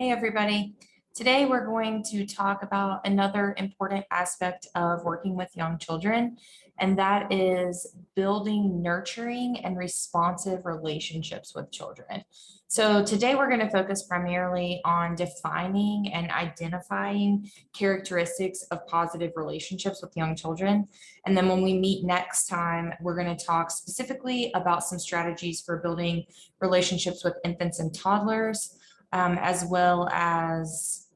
Hey everybody. Today we're going to talk about another important aspect of working with young children, and that is building nurturing and responsive relationships with children. So today we're going to focus primarily on defining and identifying characteristics of positive relationships with young children. And then when we meet next time, we're going to talk specifically about some strategies for building relationships with infants and toddlers, as well as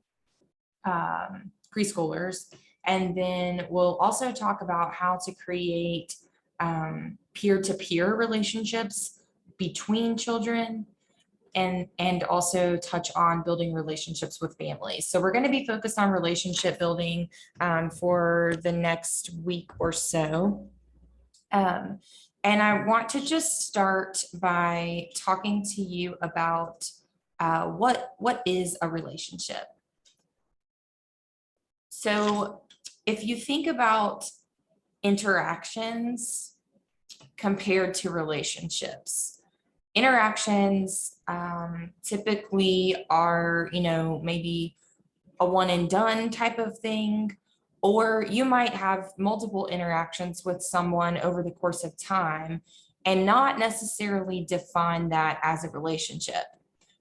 preschoolers. And then we'll also talk about how to create peer-to-peer relationships between children, and also touch on building relationships with families. So we're going to be focused on relationship building for the next week or so. And I want to just start by talking to you about what is a relationship? So if you think about interactions compared to relationships, interactions typically are, maybe a one and done type of thing, or you might have multiple interactions with someone over the course of time and not necessarily define that as a relationship.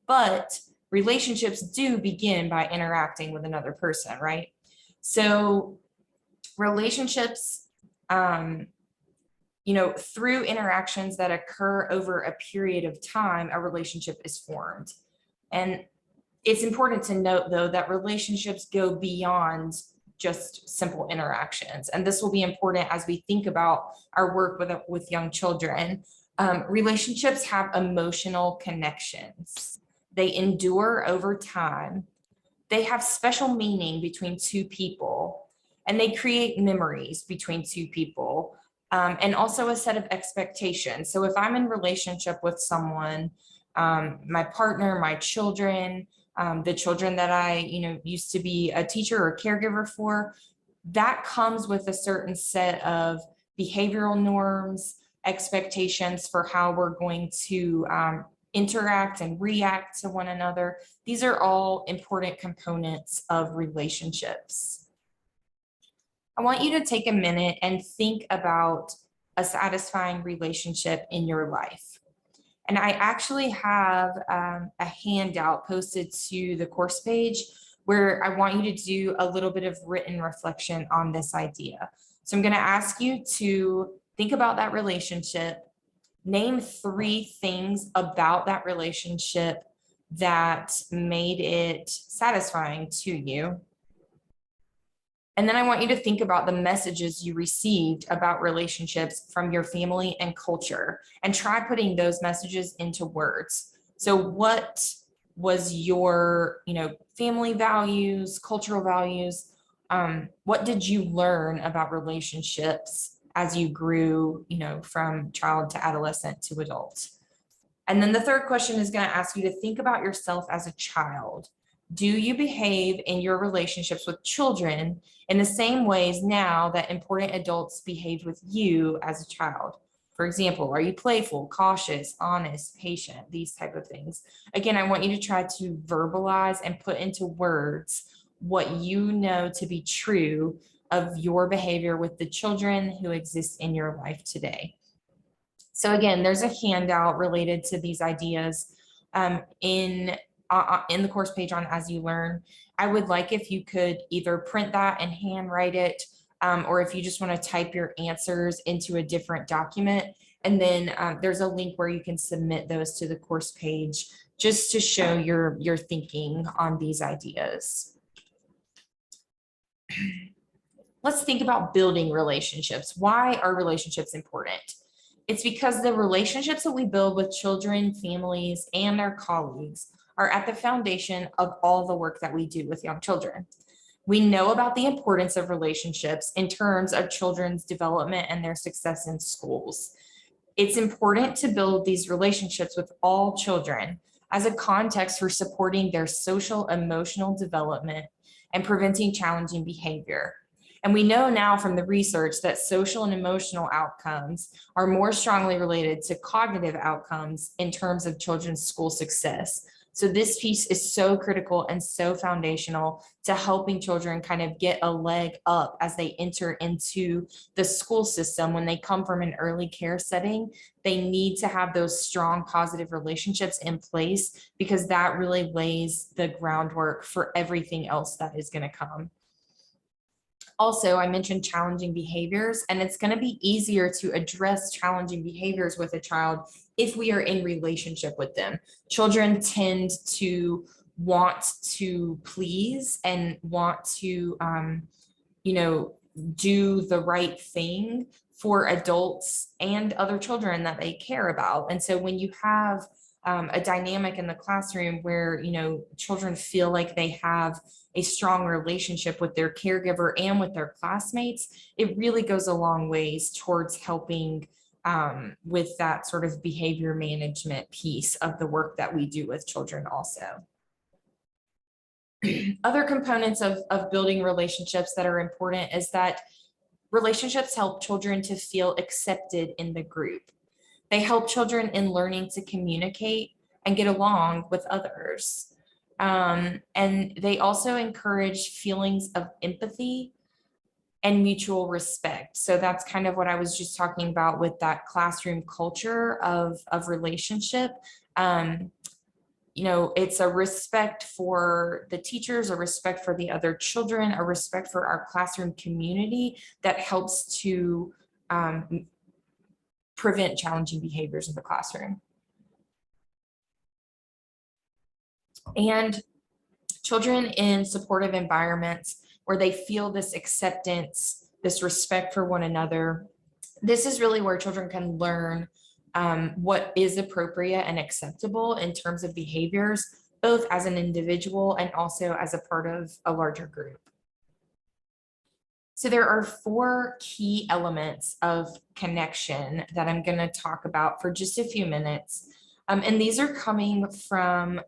But relationships do begin by interacting with another person, right? So relationships, through interactions that occur over a period of time, a relationship is formed. And it's important to note, though, that relationships go beyond just simple interactions. And this will be important as we think about our work with young children. Relationships have emotional connections. They endure over time. They have special meaning between two people, and they create memories between two people, and also a set of expectations. So if I'm in relationship with someone, my partner, my children, the children that I, used to be a teacher or caregiver for, that comes with a certain set of behavioral norms, expectations for how we're going to interact and react to one another. These are all important components of relationships. I want you to take a minute and think about a satisfying relationship in your life. And I actually have a handout posted to the course page where I want you to do a little bit of written reflection on this idea. So I'm going to ask you to think about that relationship. Name 3 things about that relationship that made it satisfying to you. And then I want you to think about the messages you received about relationships from your family and culture, and try putting those messages into words. So what was your, family values, cultural values? What did you learn about relationships as you grew, from child to adolescent to adult? And then the third question is going to ask you to think about yourself as a child. Do you behave in your relationships with children in the same ways now that important adults behaved with you as a child? For example, are you playful, cautious, honest, patient, these type of things? Again, I want you to try to verbalize and put into words what you know to be true of your behavior with the children who exist in your life today. So again, there's a handout related to these ideas in the course page on As You Learn. I would like if you could either print that and handwrite it, or if you just want to type your answers into a different document. And then there's a link where you can submit those to the course page just to show your thinking on these ideas. Let's think about building relationships. Why are relationships important? It's because the relationships that we build with children, families, and our colleagues are at the foundation of all the work that we do with young children. We know about the importance of relationships in terms of children's development and their success in schools. It's important to build these relationships with all children as a context for supporting their social, emotional development and preventing challenging behavior. And we know now from the research that social and emotional outcomes are more strongly related to cognitive outcomes in terms of children's school success. So this piece is so critical and so foundational to helping children kind of get a leg up as they enter into the school system. When they come from an early care setting, they need to have those strong positive relationships in place, because that really lays the groundwork for everything else that is going to come. Also, I mentioned challenging behaviors, and it's going to be easier to address challenging behaviors with a child if we are in relationship with them. Children tend to want to please and want to, do the right thing for adults and other children that they care about. And so when you have a dynamic in the classroom where, children feel like they have a strong relationship with their caregiver and with their classmates, it really goes a long ways towards helping with that sort of behavior management piece of the work that we do with children also. Other components of building relationships that are important is that relationships help children to feel accepted in the group. They help children in learning to communicate and get along with others. And they also encourage feelings of empathy and mutual respect. So that's kind of what I was just talking about with that classroom culture of relationship. It's a respect for the teachers, a respect for the other children, a respect for our classroom community that helps to prevent challenging behaviors in the classroom. And children in supportive environments where they feel this acceptance, this respect for one another, this is really where children can learn what is appropriate and acceptable in terms of behaviors, both as an individual and also as a part of a larger group. So there are 4 key elements of connection that I'm going to talk about for just a few minutes. And these are coming from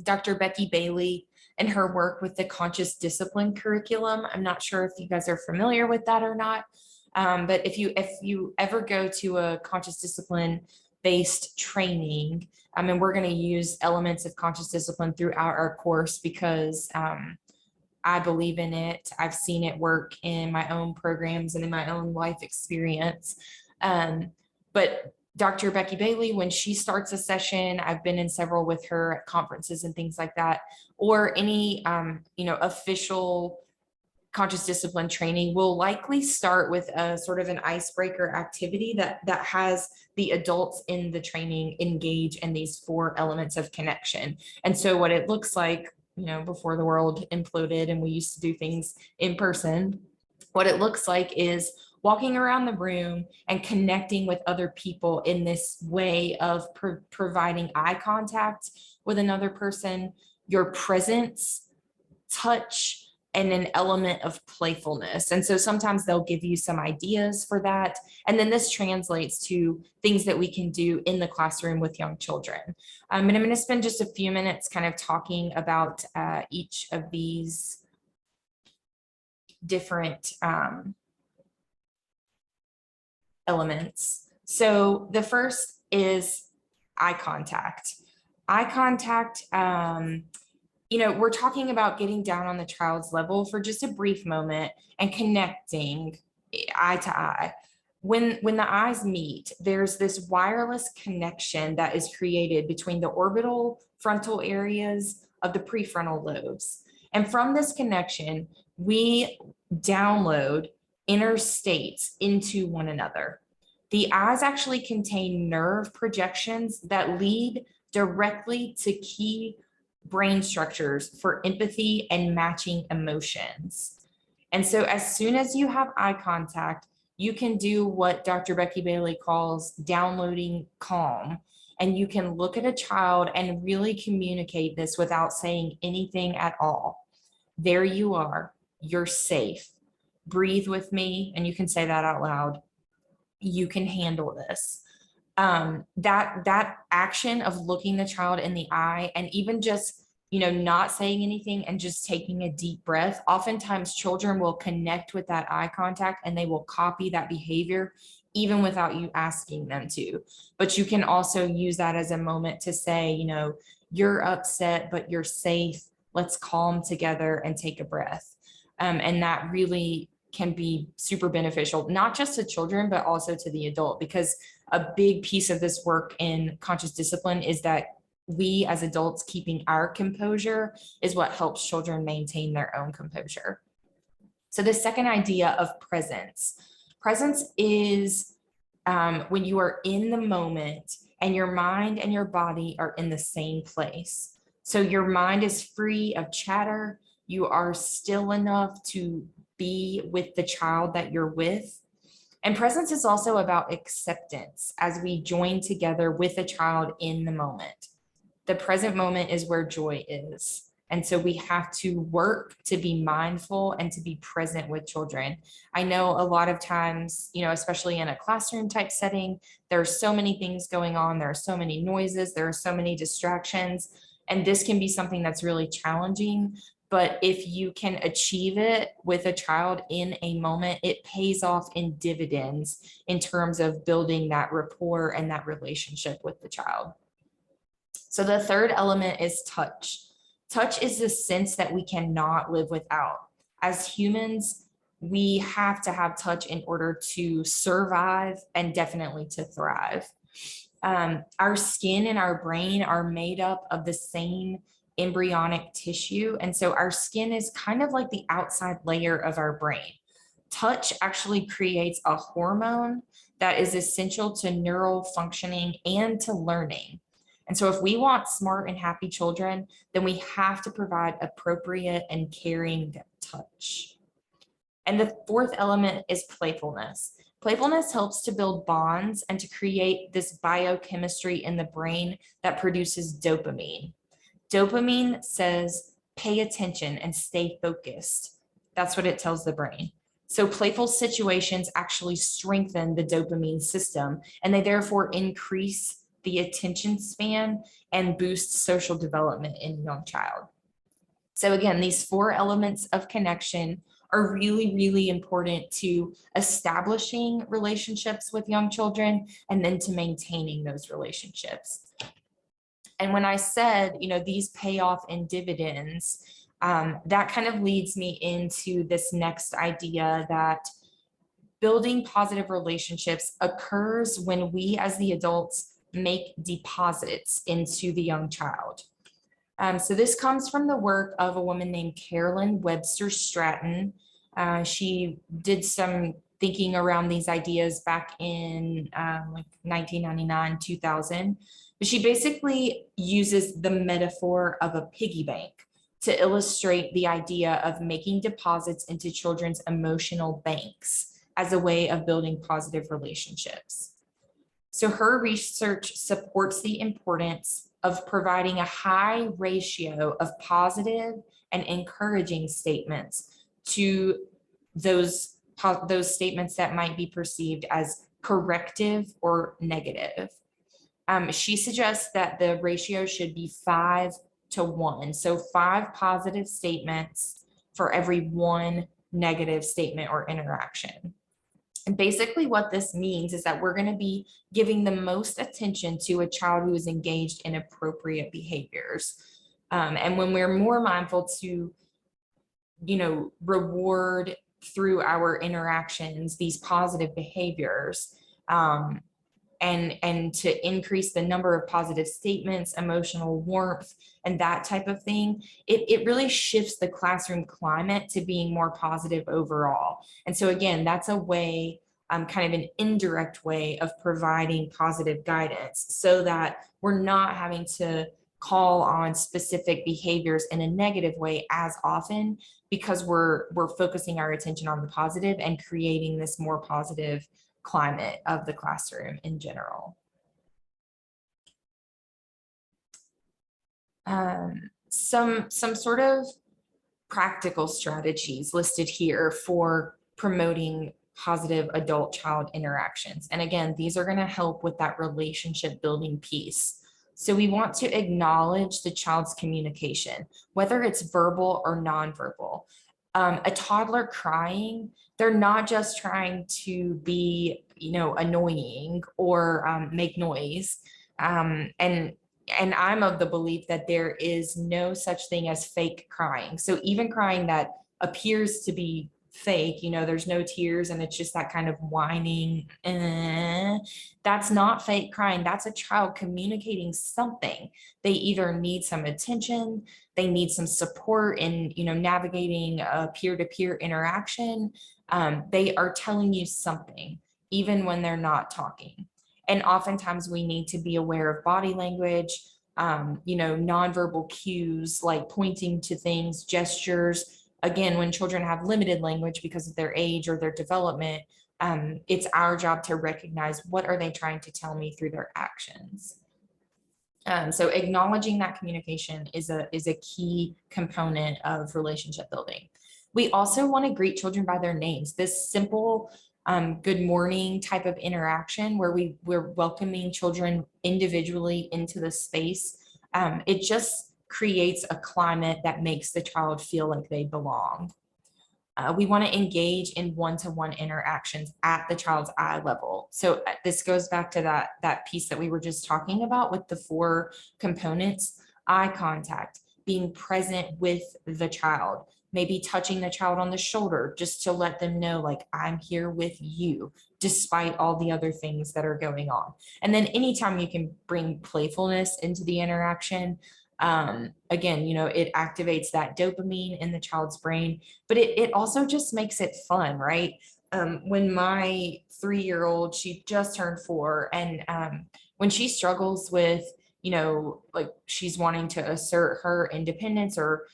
Dr. Becky Bailey and her work with the conscious discipline curriculum. I'm not sure if you guys are familiar with that or not. But if you ever go to a conscious discipline based training, and we're going to use elements of conscious discipline throughout our course because I believe in it. I've seen it work in my own programs and in my own life experience. But Dr. Becky Bailey, when she starts a session, I've been in several with her at conferences and things like that, or any official conscious discipline training, will likely start with a sort of an icebreaker activity that has the adults in the training engage in these 4 elements of connection. And so what it looks like, before the world imploded and we used to do things in person, what it looks like is walking around the room and connecting with other people in this way of providing eye contact with another person, your presence, touch, and an element of playfulness. And so sometimes they'll give you some ideas for that. And then this translates to things that we can do in the classroom with young children. And I'm going to spend just a few minutes kind of talking about each of these different elements. So the first is eye contact. Eye contact, we're talking about getting down on the child's level for just a brief moment and connecting eye to eye. When the eyes meet, there's this wireless connection that is created between the orbital frontal areas of the prefrontal lobes. And from this connection, we download inner states into one another. The eyes actually contain nerve projections that lead directly to key brain structures for empathy and matching emotions. And so as soon as you have eye contact, you can do what Dr. Becky Bailey calls downloading calm. And you can look at a child and really communicate this without saying anything at all. There you are, you're safe. Breathe with me, and you can say that out loud. You can handle this. That action of looking the child in the eye and even just, not saying anything and just taking a deep breath, oftentimes children will connect with that eye contact and they will copy that behavior even without you asking them to. But you can also use that as a moment to say, you know, you're upset, but you're safe. Let's calm together and take a breath. And that really can be super beneficial, not just to children, but also to the adult, because a big piece of this work in conscious discipline is that we as adults keeping our composure is what helps children maintain their own composure. So the second idea of presence. Presence is when you are in the moment and your mind and your body are in the same place. So your mind is free of chatter. You are still enough to be with the child that you're with. And presence is also about acceptance as we join together with a child in the moment. The present moment is where joy is. And so we have to work to be mindful and to be present with children. I know a lot of times, you know, especially in a classroom type setting, there are so many things going on. There are so many noises. There are so many distractions. And this can be something that's really challenging. But if you can achieve it with a child in a moment, it pays off in dividends in terms of building that rapport and that relationship with the child. So the third element is touch. Touch is the sense that we cannot live without. As humans, we have to have touch in order to survive and definitely to thrive. Our skin and our brain are made up of the same embryonic tissue. And so our skin is kind of like the outside layer of our brain. Touch actually creates a hormone that is essential to neural functioning and to learning. And so if we want smart and happy children, then we have to provide appropriate and caring touch. And the fourth element is playfulness. Playfulness helps to build bonds and to create this biochemistry in the brain that produces dopamine. Dopamine says, pay attention and stay focused. That's what it tells the brain. So playful situations actually strengthen the dopamine system, and they therefore increase the attention span and boost social development in a young child. So again, these four elements of connection are really, really important to establishing relationships with young children and then to maintaining those relationships. And when I said, you know, these pay off in dividends, that kind of leads me into this next idea that building positive relationships occurs when we as the adults make deposits into the young child. So this comes from the work of a woman named Carolyn Webster Stratton. She did some thinking around these ideas back in like 1999, 2000. But she basically uses the metaphor of a piggy bank to illustrate the idea of making deposits into children's emotional banks as a way of building positive relationships. So her research supports the importance of providing a high ratio of positive and encouraging statements to those statements that might be perceived as corrective or negative. She suggests that the ratio should be 5-to-1. So 5 positive statements for every 1 negative statement or interaction. And basically what this means is that we're going to be giving the most attention to a child who is engaged in appropriate behaviors. And when we're more mindful to, you know, reward through our interactions these positive behaviors, and to increase the number of positive statements, emotional warmth, and that type of thing, it really shifts the classroom climate to being more positive overall. And so again, that's a way, kind of an indirect way of providing positive guidance so that we're not having to call on specific behaviors in a negative way as often, because we're focusing our attention on the positive and creating this more positive climate of the classroom in general. Some sort of practical strategies listed here for promoting positive adult-child interactions. And again, these are going to help with that relationship building piece. So we want to acknowledge the child's communication, whether it's verbal or nonverbal. A toddler crying, they're not just trying to be annoying or make noise. And I'm of the belief that there is no such thing as fake crying. So even crying that appears to be fake, there's no tears and it's just that kind of whining, that's not fake crying. That's a child communicating something. They either need some attention, they need some support in, navigating a peer-to-peer interaction. They are telling you something, even when they're not talking. And oftentimes we need to be aware of body language, nonverbal cues like pointing to things, gestures. Again, when children have limited language because of their age or their development, it's our job to recognize what are they trying to tell me through their actions. So acknowledging that communication is a key component of relationship building. We also want to greet children by their names. This simple good morning type of interaction where we're welcoming children individually into the space. It just creates a climate that makes the child feel like they belong. We want to engage in one-to-one interactions at the child's eye level. So this goes back to that piece that we were just talking about with the 4 components: eye contact, being present with the child, maybe touching the child on the shoulder just to let them know, like, I'm here with you, despite all the other things that are going on. And then anytime you can bring playfulness into the interaction, again, it activates that dopamine in the child's brain, but it also just makes it fun, right? When my 3-year-old, she just turned 4, and when she struggles with, like she's wanting to assert her independence or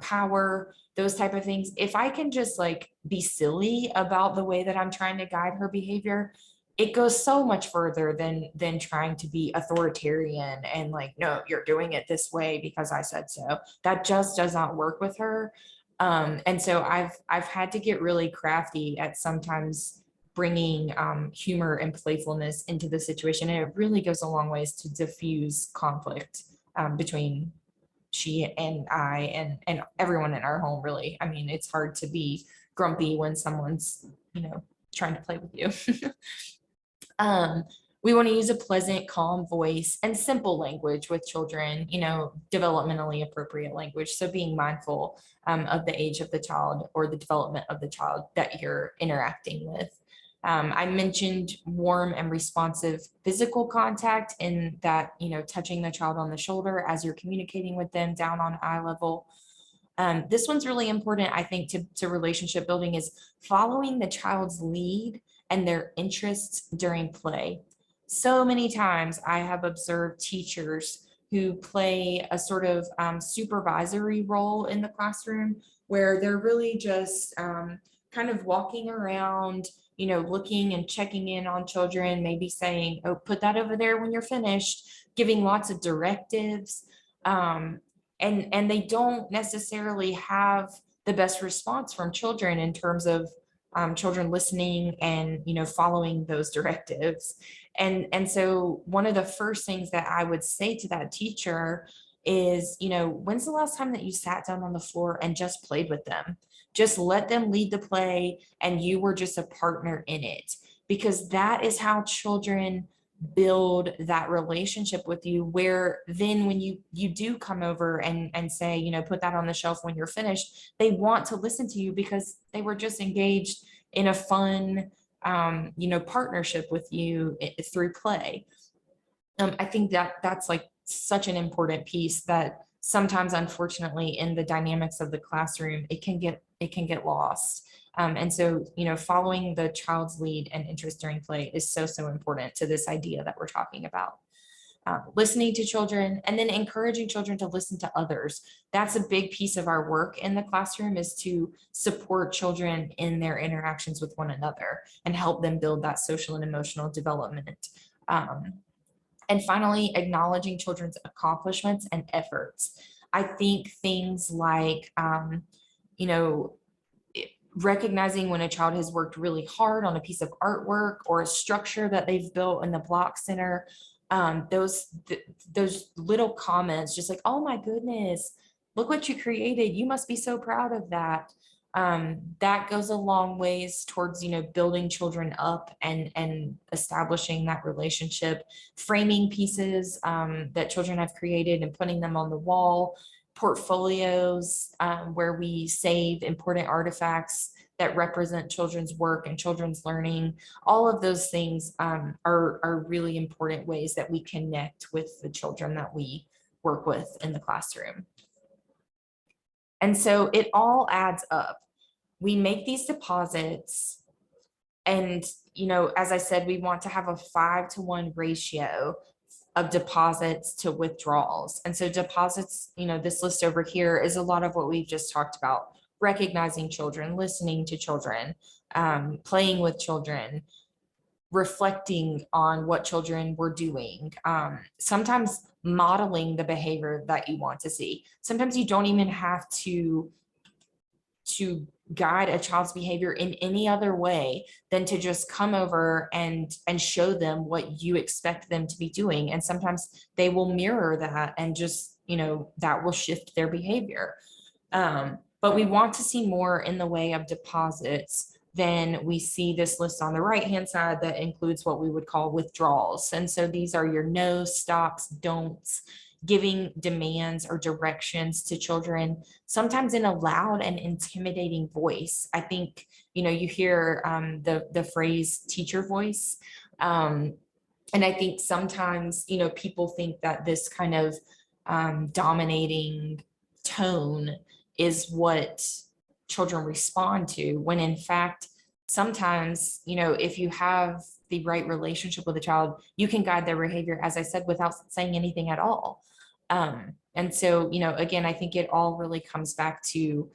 power, those type of things, if I can just like be silly about the way that I'm trying to guide her behavior, it goes so much further than trying to be authoritarian and like, no, you're doing it this way because I said so. That just does not work with her. And so I've had to get really crafty at sometimes bringing humor and playfulness into the situation, and it really goes a long ways to diffuse conflict between she and I and everyone in our home, really. I mean, it's hard to be grumpy when someone's, trying to play with you. We want to use a pleasant, calm voice and simple language with children, developmentally appropriate language. So being mindful of the age of the child or the development of the child that you're interacting with. I mentioned warm and responsive physical contact in that, touching the child on the shoulder as you're communicating with them down on eye level. This one's really important, I think, to relationship building, is following the child's lead and their interests during play. So many times I have observed teachers who play a sort of supervisory role in the classroom where they're really just kind of walking around, looking and checking in on children, maybe saying, oh, put that over there when you're finished, giving lots of directives. And they don't necessarily have the best response from children in terms of children listening and, following those directives. And so one of the first things that I would say to that teacher is, when's the last time that you sat down on the floor and just played with them? Just let them lead the play and you were just a partner in it, because that is how children build that relationship with you, where then when you do come over and say, put that on the shelf when you're finished, they want to listen to you because they were just engaged in a fun, partnership with you through play. I think that's like such an important piece that sometimes, unfortunately, in the dynamics of the classroom, it can get lost. And so, following the child's lead and interest during play is so important to this idea that we're talking about. Listening to children and then encouraging children to listen to others. That's a big piece of our work in the classroom, is to support children in their interactions with one another and help them build that social and emotional development. And finally, acknowledging children's accomplishments and efforts. I think things like, recognizing when a child has worked really hard on a piece of artwork or a structure that they've built in the block center, those little comments, just like, oh my goodness, look what you created, you must be so proud of that. That goes a long ways towards, building children up and establishing that relationship, framing pieces that children have created and putting them on the wall, portfolios where we save important artifacts that represent children's work and children's learning. All of those things are really important ways that we connect with the children that we work with in the classroom. And so it all adds up. We make these deposits and, as I said, we want to have a 5-to-1 ratio of deposits to withdrawals. And so deposits, this list over here is a lot of what we've just talked about: recognizing children, listening to children, playing with children, reflecting on what children were doing, sometimes modeling the behavior that you want to see. Sometimes you don't even have to guide a child's behavior in any other way than to just come over and show them what you expect them to be doing. And sometimes they will mirror that and just, that will shift their behavior. But we want to see more in the way of deposits than we see this list on the right-hand side that includes what we would call withdrawals. And so these are your no's, stops, don'ts, giving demands or directions to children, sometimes in a loud and intimidating voice. I think, you hear the phrase teacher voice. And I think sometimes, people think that this kind of dominating tone is what children respond to, when in fact, sometimes, if you have the right relationship with a child, you can guide their behavior, as I said, without saying anything at all. And so, again, I think it all really comes back to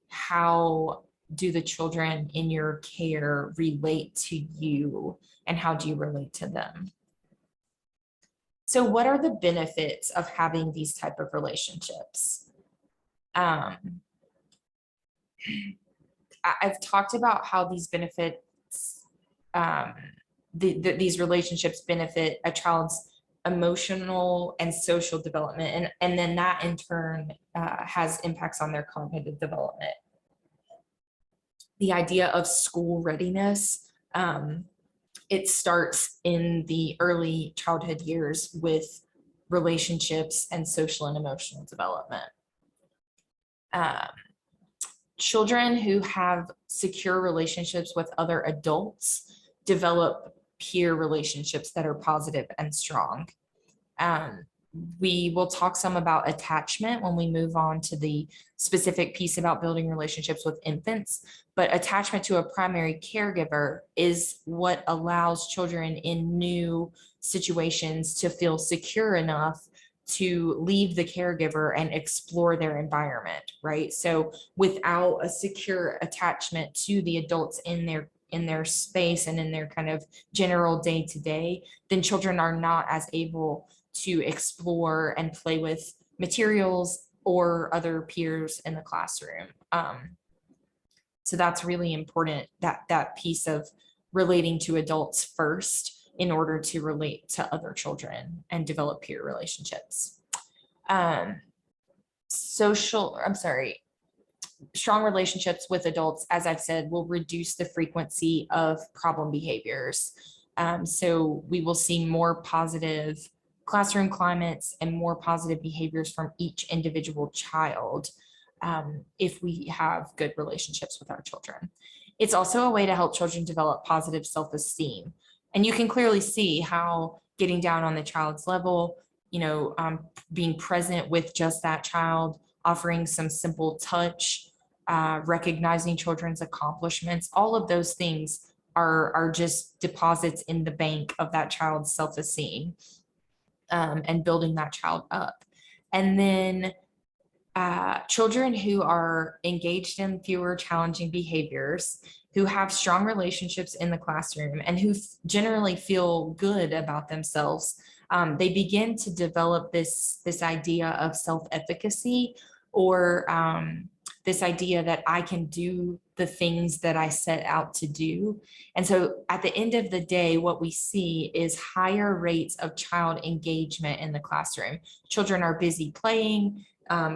how do the children in your care relate to you and how do you relate to them? So what are the benefits of having these type of relationships? I've talked about how these benefits, these relationships benefit a child's emotional and social development, and then that in turn has impacts on their cognitive development. The idea of school readiness, it starts in the early childhood years with relationships and social and emotional development. Children who have secure relationships with other adults develop peer relationships that are positive and strong. We will talk some about attachment when we move on to the specific piece about building relationships with infants, but attachment to a primary caregiver is what allows children in new situations to feel secure enough to leave the caregiver and explore their environment, right? So without a secure attachment to the adults in their space and in their kind of general day-to-day, then children are not as able to explore and play with materials or other peers in the classroom. So that's really important, that piece of relating to adults first in order to relate to other children and develop peer relationships. Strong relationships with adults, as I've said, will reduce the frequency of problem behaviors. So we will see more positive classroom climates and more positive behaviors from each individual child if we have good relationships with our children. It's also a way to help children develop positive self-esteem. And you can clearly see how getting down on the child's level, being present with just that child, offering some simple touch, recognizing children's accomplishments, all of those things are just deposits in the bank of that child's self-esteem and building that child up. And then children who are engaged in fewer challenging behaviors, who have strong relationships in the classroom, and who generally feel good about themselves, they begin to develop this idea of self-efficacy, or this idea that I can do the things that I set out to do. And so at the end of the day, what we see is higher rates of child engagement in the classroom. Children are busy playing,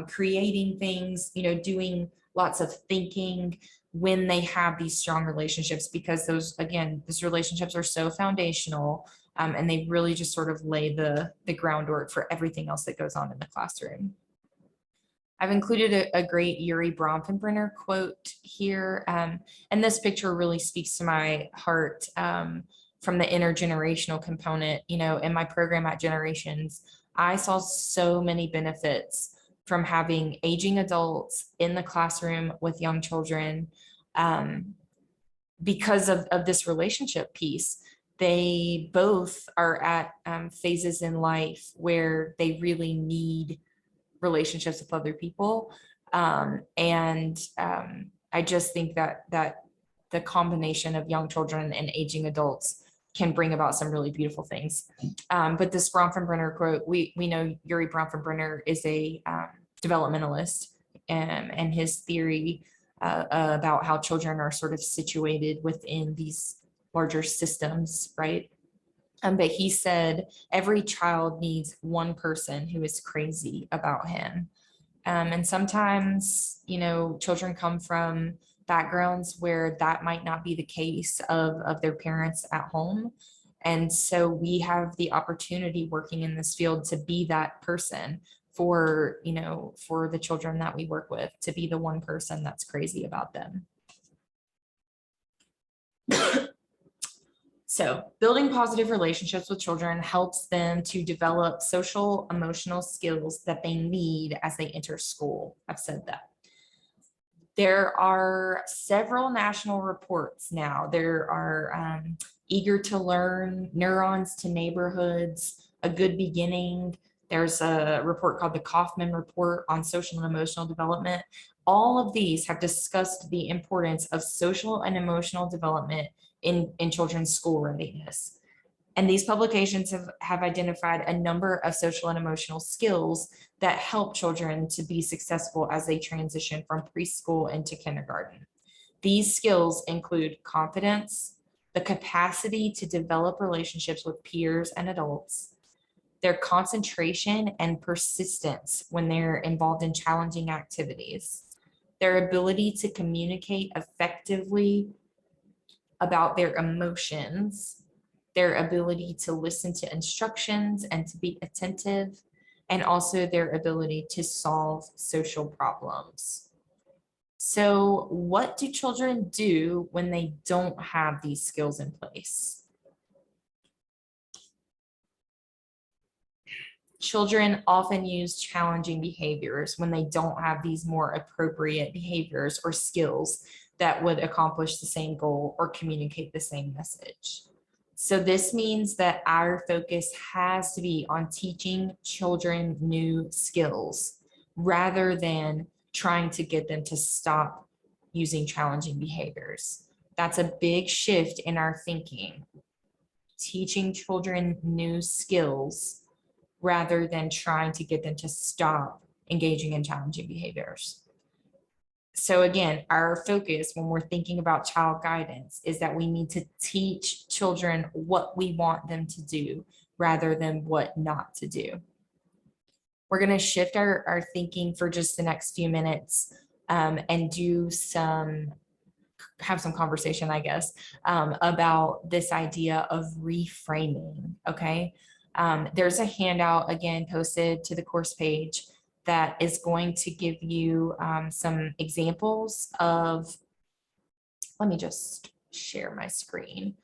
creating things, doing lots of thinking, when they have these strong relationships, because those relationships are so foundational, and they really just sort of lay the groundwork for everything else that goes on in the classroom. I've included a great Yuri Bronfenbrenner quote here, and this picture really speaks to my heart, from the intergenerational component. In my program at Generations, I saw so many benefits from having aging adults in the classroom with young children, because of this relationship piece. They both are at phases in life where they really need relationships with other people. I just think that the combination of young children and aging adults can bring about some really beautiful things. But this Bronfenbrenner quote, we know Yuri Bronfenbrenner is a developmentalist, and his theory about how children are sort of situated within these larger systems, right? But he said every child needs one person who is crazy about him. And sometimes, children come from backgrounds where that might not be the case of their parents at home. And so we have the opportunity working in this field to be that person for the children that we work with, to be the one person that's crazy about them. So building positive relationships with children helps them to develop social emotional skills that they need as they enter school. I've said that. There are several national reports now. There are Eager to Learn, Neurons to Neighborhoods, A Good Beginning. There's a report called the Kaufman Report on Social and Emotional Development. All of these have discussed the importance of social and emotional development in children's school readiness. And these publications have identified a number of social and emotional skills that help children to be successful as they transition from preschool into kindergarten. These skills include confidence, the capacity to develop relationships with peers and adults, their concentration and persistence when they're involved in challenging activities, their ability to communicate effectively about their emotions, their ability to listen to instructions and to be attentive, and also their ability to solve social problems. So what do children do when they don't have these skills in place? Children often use challenging behaviors when they don't have these more appropriate behaviors or skills that would accomplish the same goal or communicate the same message. So this means that our focus has to be on teaching children new skills rather than trying to get them to stop using challenging behaviors. That's a big shift in our thinking. Teaching children new skills rather than trying to get them to stop engaging in challenging behaviors. So again, our focus when we're thinking about child guidance is that we need to teach children what we want them to do rather than what not to do. We're going to shift our thinking for just the next few minutes, and have some conversation, I guess, about this idea of reframing. Okay. There's a handout again posted to the course page that is going to give you some examples of, let me just share my screen.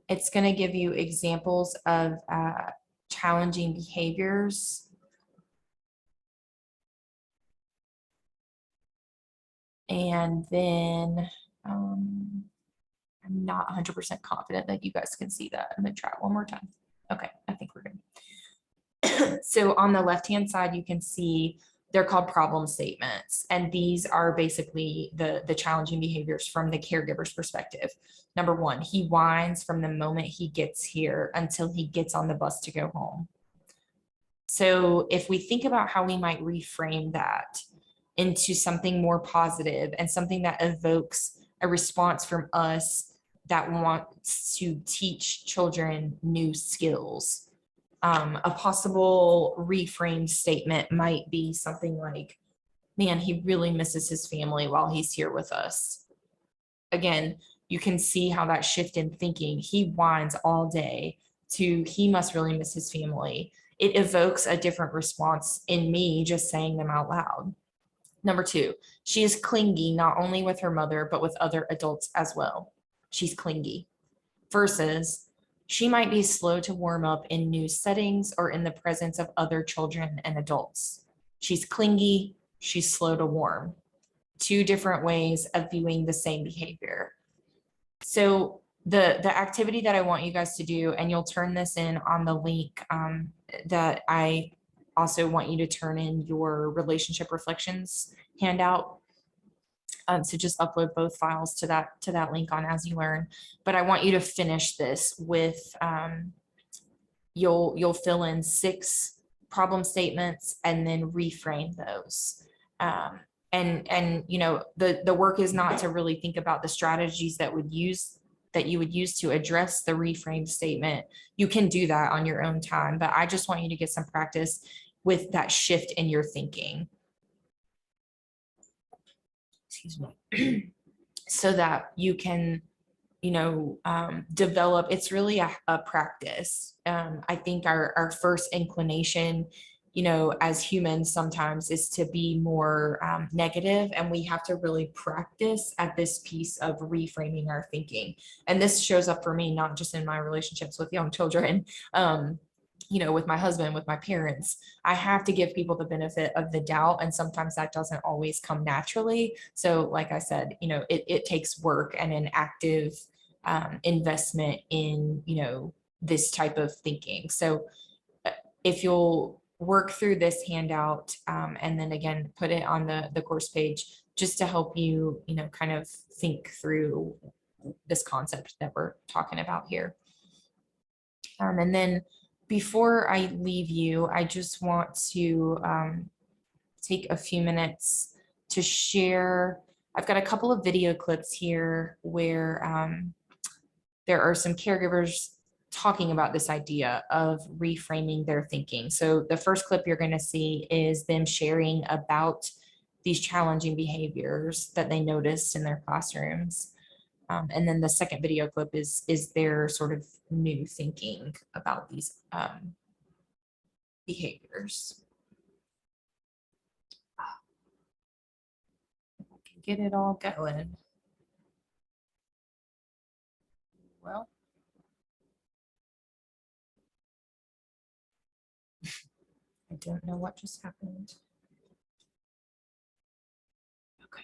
It's going to give you examples of challenging behaviors. And then I'm not 100% confident that you guys can see that. I'm going to try it one more time. Okay, I think we're good. So on the left-hand side, you can see they're called problem statements. And these are basically the challenging behaviors from the caregiver's perspective. Number one, he whines from the moment he gets here until he gets on the bus to go home. So if we think about how we might reframe that into something more positive and something that evokes a response from us that wants to teach children new skills. A possible reframe statement might be something like, man, he really misses his family while he's here with us. again, you can see how that shift in thinking, he whines all day, to he must really miss his family. It evokes a different response in me just saying them out loud. Number two, she is clingy not only with her mother, but with other adults as well. She's clingy. Versus, she might be slow to warm up in new settings or in the presence of other children and adults. She's clingy, she's slow to warm. Two different ways of viewing the same behavior. So the activity that I want you guys to do, and you'll turn this in on the link that I also want you to turn in your relationship reflections handout. So just upload both files to that link on As You Learn. But I want you to finish this with you'll fill in 6 problem statements and then reframe those. And you know, the work is not to really think about the strategies that you would use to address the reframe statement. You can do that on your own time, but I just want you to get some practice with that shift in your thinking. Excuse me. So that you can, you know, develop, it's really a practice. I think our first inclination, you know, as humans sometimes is to be more negative, and we have to really practice at this piece of reframing our thinking. And this shows up for me, not just in my relationships with young children, you know, with my husband, with my parents. I have to give people the benefit of the doubt, and sometimes that doesn't always come naturally. So like I said, you know, it takes work and an active investment in, you know, this type of thinking. So if you'll work through this handout and then again put it on the course page, just to help you, you know, kind of think through this concept that we're talking about here. And then before I leave you, I just want to take a few minutes to share. I've got a couple of video clips here where there are some caregivers talking about this idea of reframing their thinking. So the first clip you're going to see is them sharing about these challenging behaviors that they noticed in their classrooms. And then the second video clip is their sort of new thinking about these behaviors. If I can get it all going. Well, I don't know what just happened. Okay.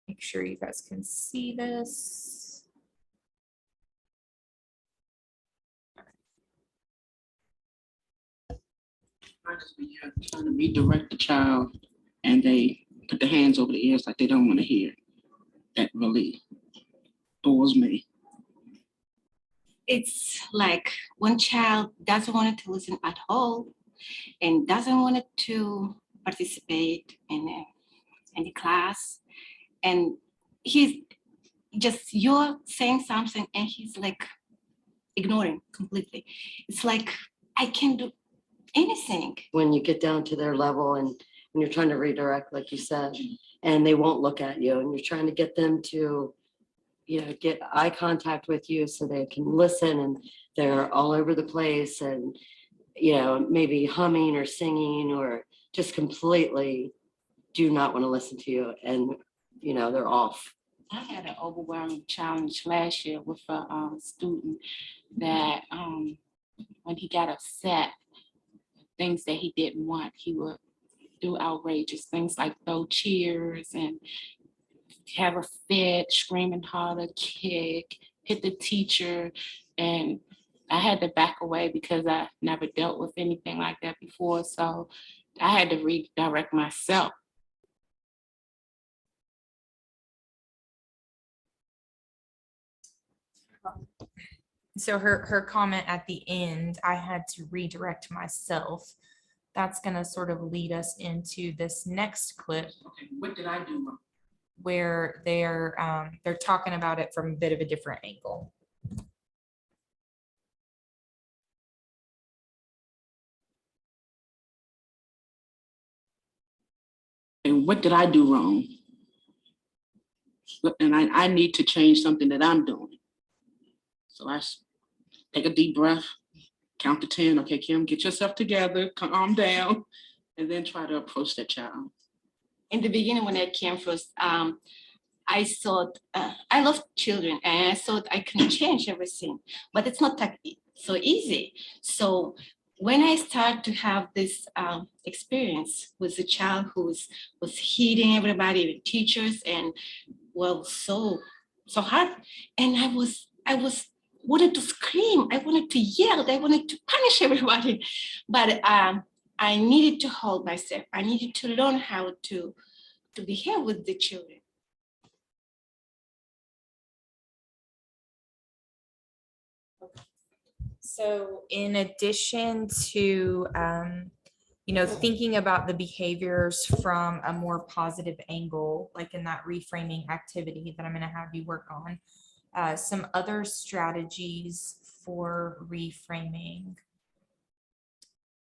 Make sure you guys can see this. Trying to redirect the child, and they put their hands over the ears like they don't want to hear. That really bores me. It's like one child doesn't want to listen at all and doesn't want to participate in the class. And he's just, you're saying something and he's like ignoring completely. It's like, I can't do anything. When you get down to their level and when you're trying to redirect, like you said, and they won't look at you, and you're trying to get them to, you know, get eye contact with you so they can listen, and they're all over the place and, you know, maybe humming or singing or just completely do not want to listen to you, and, you know, they're off. I had an overwhelming challenge last year with a student that when he got upset, things that he didn't want, he would do outrageous things like throw chairs and have a fit, screaming harder, kick, hit the teacher. And I had to back away because I never dealt with anything like that before. So I had to redirect myself. So her comment at the end, I had to redirect myself. That's going to sort of lead us into this next clip. Okay, what did I do wrong? Where they're talking about it from a bit of a different angle. what did I do wrong? And I need to change something that I'm doing. So take a deep breath, count to 10. Okay, Kim, get yourself together, calm down, and then try to approach that child. In the beginning, when I came first, I thought I love children, and I thought I can change everything, but it's not that so easy. So when I start to have this experience with a child was hitting everybody, teachers, and so hard, and I was wanted to scream, I wanted to yell, I wanted to punish everybody, but I needed to hold myself. I needed to learn how to behave with the children. So in addition to, thinking about the behaviors from a more positive angle, like in that reframing activity that I'm going to have you work on, some other strategies for reframing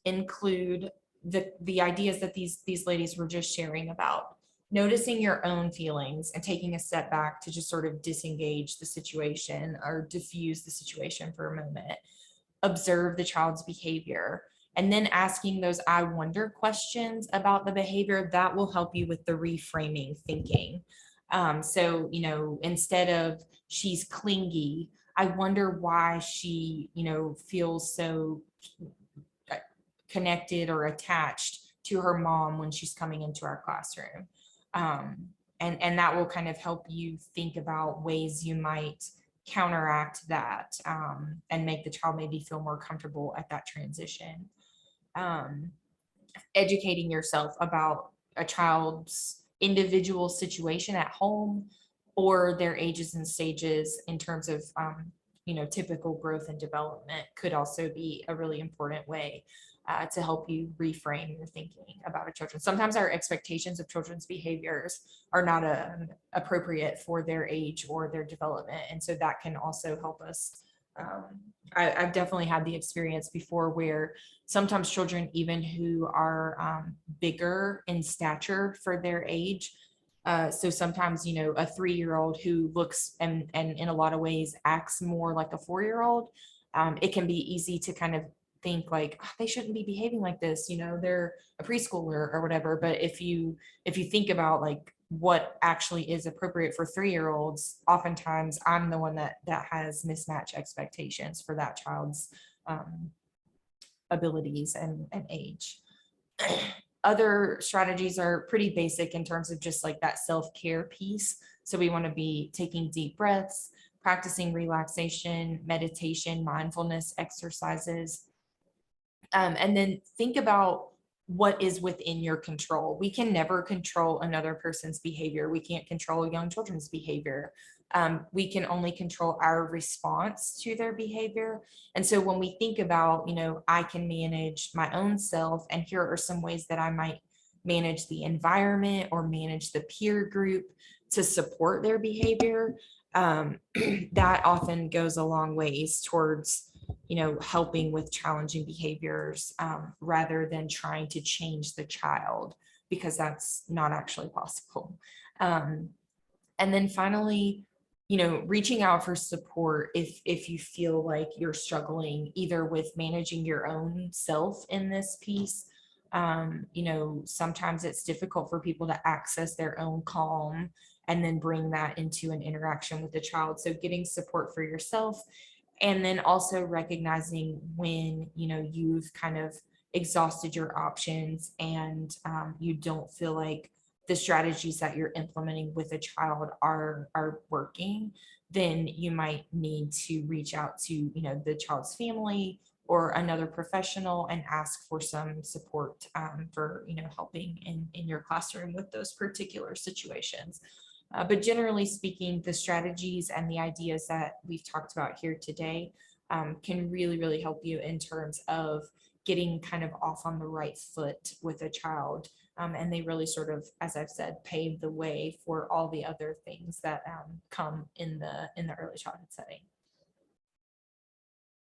include the ideas that these ladies were just sharing about. Noticing your own feelings and taking a step back to just sort of disengage the situation or diffuse the situation for a moment. Observe the child's behavior, and then asking those I wonder questions about the behavior that will help you with the reframing thinking. So, instead of she's clingy, I wonder why she, feels so connected or attached to her mom when she's coming into our classroom. And that will kind of help you think about ways you might counteract that and make the child maybe feel more comfortable at that transition. Educating yourself about a child's individual situation at home or their ages and stages in terms of typical growth and development could also be a really important way to help you reframe your thinking about a children. Sometimes our expectations of children's behaviors are not appropriate for their age or their development. And so that can also help us. I've definitely had the experience before where sometimes children, even who are bigger in stature for their age, so sometimes, a 3-year-old who looks and in a lot of ways acts more like a 4-year-old, it can be easy to kind of think like, oh, they shouldn't be behaving like this, they're a preschooler or whatever. But if you think about like what actually is appropriate for 3-year-olds, oftentimes I'm the one that has mismatched expectations for that child's abilities and age. Other strategies are pretty basic in terms of just like that self-care piece. So we want to be taking deep breaths, practicing relaxation, meditation, mindfulness exercises, and then think about what is within your control. We can never control another person's behavior. We can't control young children's behavior. We can only control our response to their behavior. And so when we think about, I can manage my own self, and here are some ways that I might manage the environment or manage the peer group to support their behavior, that often goes a long ways towards helping with challenging behaviors rather than trying to change the child, because that's not actually possible. And then finally, reaching out for support if you feel like you're struggling either with managing your own self in this piece. Sometimes it's difficult for people to access their own calm and then bring that into an interaction with the child. So getting support for yourself, and then also recognizing when, you've kind of exhausted your options and you don't feel like the strategies that you're implementing with a child are working, then you might need to reach out to, the child's family or another professional and ask for some support for, helping in your classroom with those particular situations. But generally speaking, the strategies and the ideas that we've talked about here today can really, really help you in terms of getting kind of off on the right foot with a child. And they really sort of, as I've said, pave the way for all the other things that come in the early childhood setting.